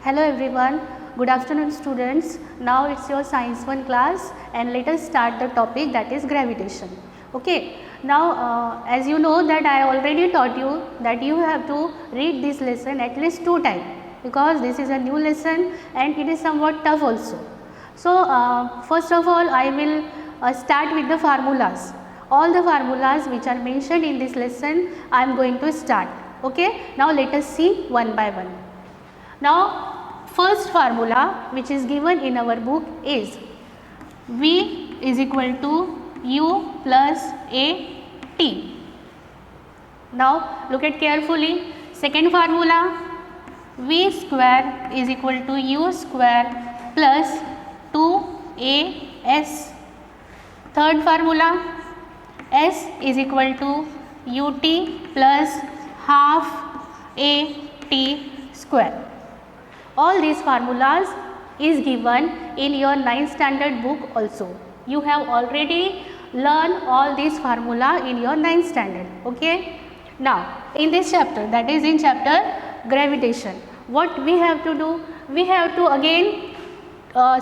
Hello everyone, good afternoon students. Now it's your science 1 class and let us start the topic, that is gravitation. Okay, now as you know that I already taught you that you have to read this lesson at least 2 times because this is a new lesson and it is somewhat tough also. So first of all I will start with the formulas. All the formulas which are mentioned in this lesson I am going to start. Okay, now let us see one by one. Now first formula which is given in our book is V is equal to U plus A T. Now look at carefully. Second formula, V square is equal to U square plus 2AS. Third formula, S is equal to UT plus half AT square. All these formulas is given in your 9th standard book also. You have already learned all these formula in your 9th standard. Okay. Now in this chapter, that is in chapter gravitation, what we have to do? We have to again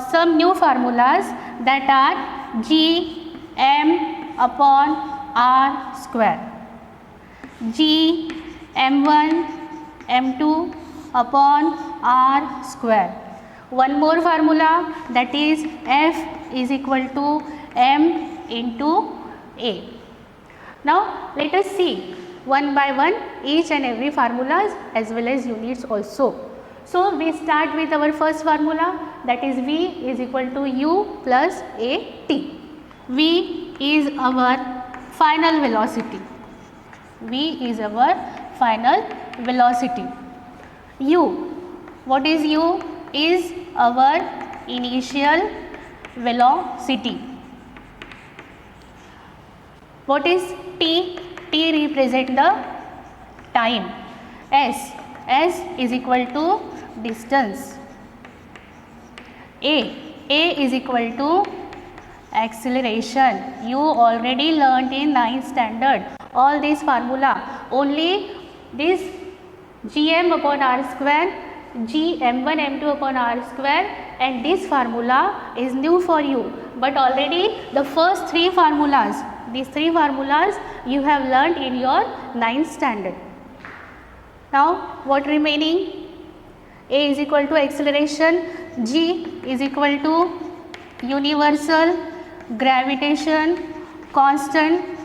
some new formulas that are G m upon r square, G m1 m2 upon r square. One more formula, that is F is equal to m into A. Now let us see one by one each and every formulas as well as units also. So we start with our first formula, that is V is equal to U plus AT. V is our final velocity. V is our final velocity. U, what is U? Is our initial velocity. What is T? T represent the time. S is equal to distance. A is equal to acceleration. You already learnt in 9th standard all these formula. Only this Gm upon r square, Gm1 m2 upon r square, and this formula is new for you, but already the first three formulas, these three formulas you have learnt in your 9th standard. Now what remaining? A is equal to acceleration, G is equal to universal gravitation constant,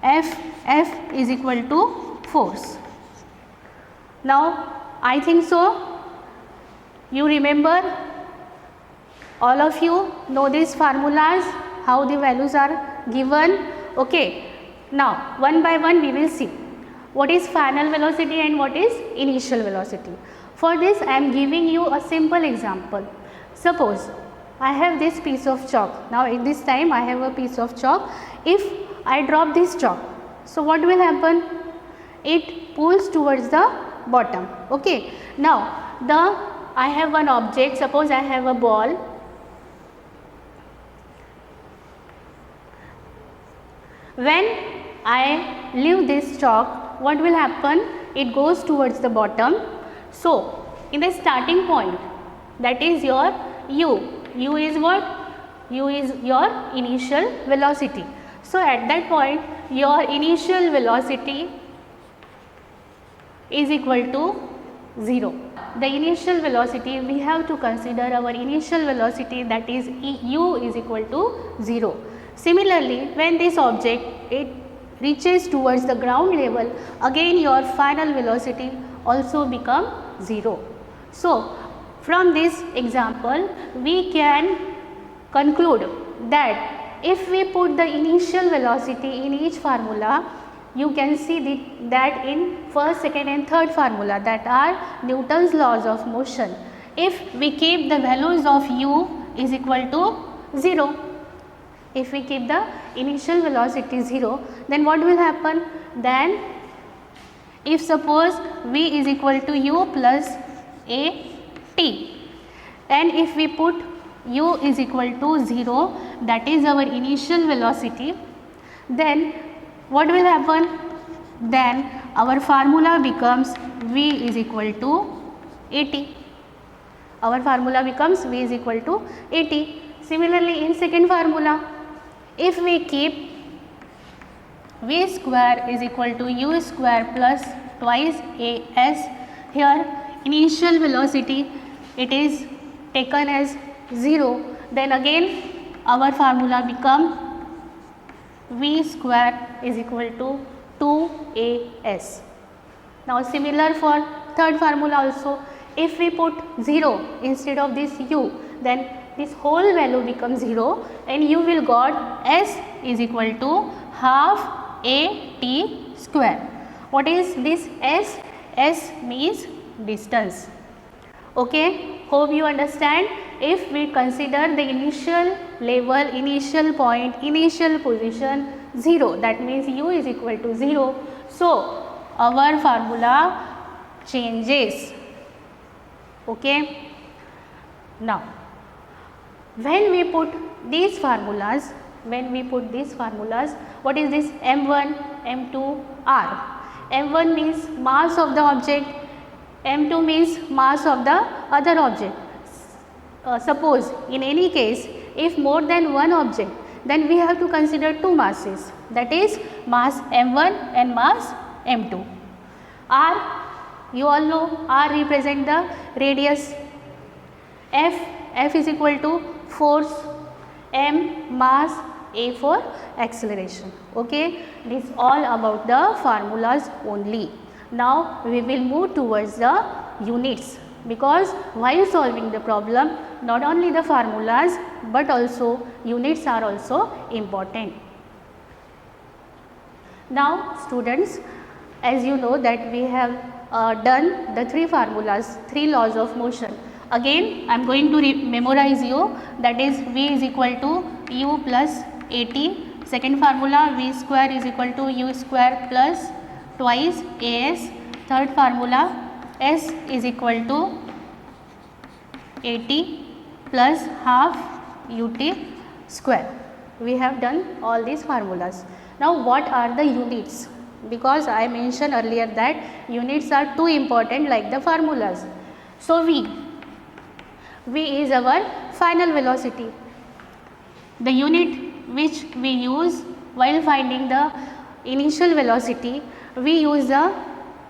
F is equal to force. Now I think so you remember, all of you know these formulas, how the values are given. Okay, now one by one we will see what is final velocity and what is initial velocity. For this I am giving you a simple example. Suppose I have this piece of chalk. Now in this time I have a piece of chalk. If I drop this chalk, so what will happen? It pulls towards the bottom. Okay. Now I have one object. Suppose I have a ball. When I leave this chalk, what will happen? It goes towards the bottom. So in the starting point, that is your U. U is what? U is your initial velocity. So at that point your initial velocity is equal to 0. The initial velocity, we have to consider our initial velocity, that is U is equal to 0. Similarly, when this object it reaches towards the ground level, again your final velocity also become 0. So from this example we can conclude that if we put the initial velocity in each formula, you can see that in first, second and third formula, that are Newton's laws of motion, if we keep the values of U is equal to 0, if we keep the initial velocity 0, then what will happen? Then if suppose V is equal to U plus AT, and if we put U is equal to 0, that is our initial velocity, then what will happen? then our formula becomes V is equal to 80. Our formula becomes V is equal to 80. Similarly, in second formula, if we keep V square is equal to U square plus twice AS, here initial velocity it is taken as 0, then again our formula become V square is equal to 2AS. Now similar for third formula also, if we put 0 instead of this U, then this whole value becomes 0 and you will got S is equal to half AT square. What is this S? S means distance. Okay, hope you understand. If we consider the initial level, initial point, initial position 0, that means U is equal to 0. So our formula changes. Okay. Now when we put these formulas, what is this? M1, M2, R. M1 means mass of the object, M2 means mass of the other object. Suppose in any case, if more than one object, then we have to consider two masses, that is mass M1 and mass M2. R, you all know, R represent the radius. F is equal to force, M mass, A for acceleration. Okay, this is all about the formulas only. Now we will move towards the units, because while solving the problem, not only the formulas but also units are also important. Now students, as you know that we have done the three formulas, three laws of motion. Again I am going to memorize you, that is V is equal to U plus AT. Second formula, V square is equal to U square plus twice AS. Third formula, S is equal to AT plus half UT square. We have done all these formulas. Now what are the units? Because I mentioned earlier that units are too important like the formulas. So V is our final velocity. The unit which we use while finding the initial velocity, we use the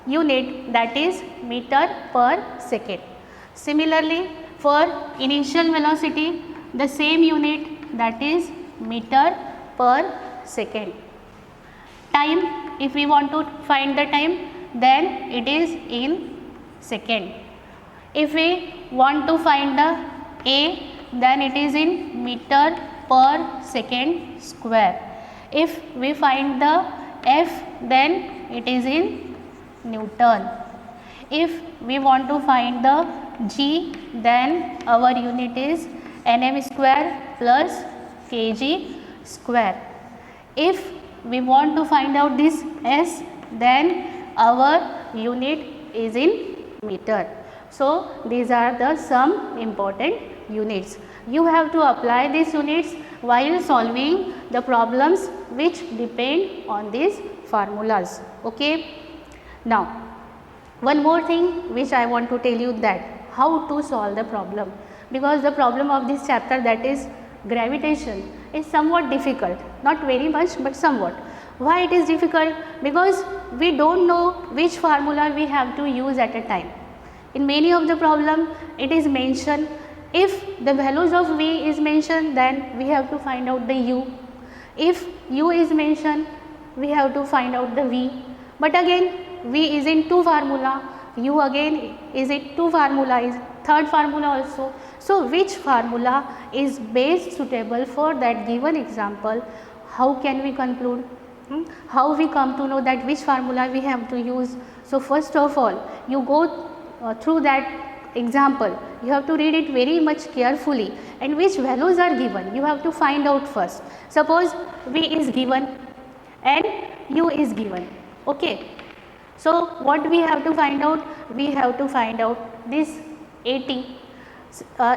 unit that is meter per second. Similarly, for initial velocity, the same unit, that is meter per second. Time, if we want to find the time, then it is in second. If we want to find the A, then it is in meter per second square. If we find the F, then it is in Newton. If we want to find the G, then our unit is Nm square plus kg square. If we want to find out this S, then our unit is in meter. So these are the some important units. You have to apply these units while solving the problems which depend on these formulas. Okay. Now one more thing which I want to tell you, that how to solve the problem, because the problem of this chapter, that is gravitation, is somewhat difficult, not very much but somewhat. Why it is difficult? Because we don't know which formula we have to use at a time. In many of the problem it is mentioned, if the values of V is mentioned, then we have to find out the U. If U is mentioned, we have to find out the V. But again V is in two formula, U again is in two formula, is third formula also. So which formula is best suitable for that given example? How can we conclude? How we come to know that which formula we have to use? So first of all, you go through that example, you have to read it very much carefully, and which values are given you have to find out first. Suppose V is given and U is given. Okay. So what we have to find out? We have to find out this AT.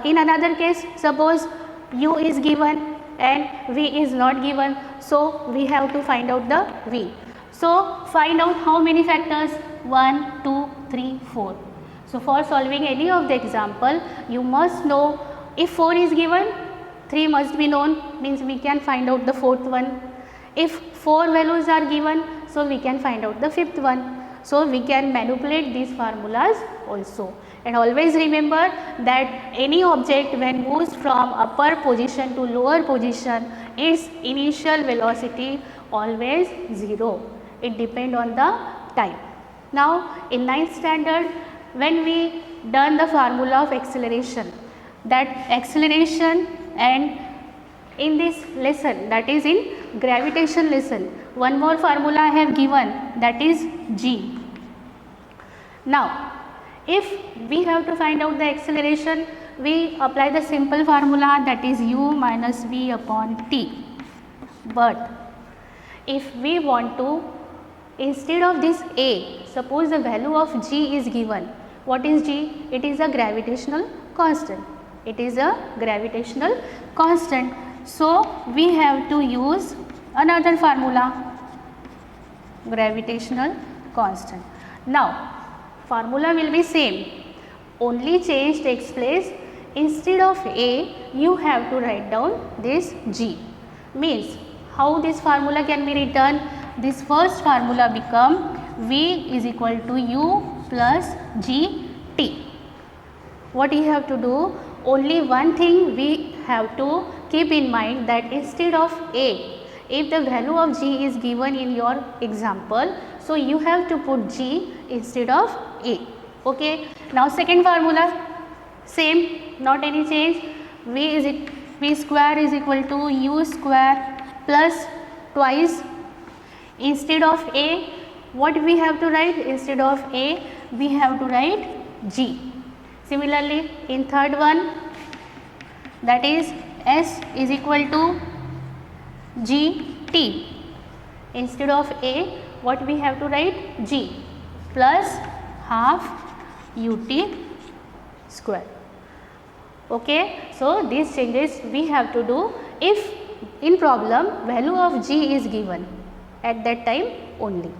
In another case, suppose U is given and V is not given, so we have to find out the V. So find out how many factors, 1, 2, 3, 4. So for solving any of the example, you must know if 4 is given, 3 must be known, means we can find out the fourth one. If 4 values are given, so we can find out the fifth one. So we can manipulate these formulas also. And always remember that any object when moves from upper position to lower position, its initial velocity always 0. It depends on the time. Now in 9th standard, when we done the formula of acceleration, that acceleration, and in this lesson, that is in gravitation lesson, one more formula I have given, that is g. Now if we have to find out the acceleration, we apply the simple formula, that is u minus v upon t. But if we want to, instead of this a, suppose the value of g is given. What is g? It is a gravitational constant. It is a gravitational constant. So we have to use another formula, gravitational constant. Now formula will be same, only change takes place. Instead of a, you have to write down this g. Means how this formula can be written? This first formula become v is equal to u plus gt. What you have to do? Only one thing we have to keep in mind, that instead of a, if the value of g is given in your example, so you have to put g instead of a. Okay. Now second formula, same, not any change. V square is equal to u square plus twice, instead of a, what we have to write? Instead of a, we have to write g. Similarly in third one, that is s is equal to gt. Instead of a, what we have to write? G plus half ut square. Okay. So these changes we have to do if in problem value of g is given at that time only.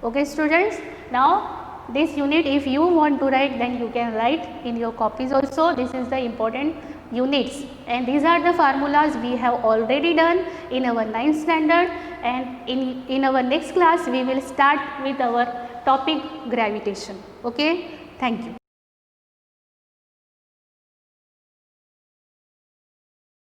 Okay students. Now this unit, if you want to write, then you can write in your copies also. This is the important units, and these are the formulas we have already done in our 9th standard, and in our next class we will start with our topic gravitation. Okay. Thank you.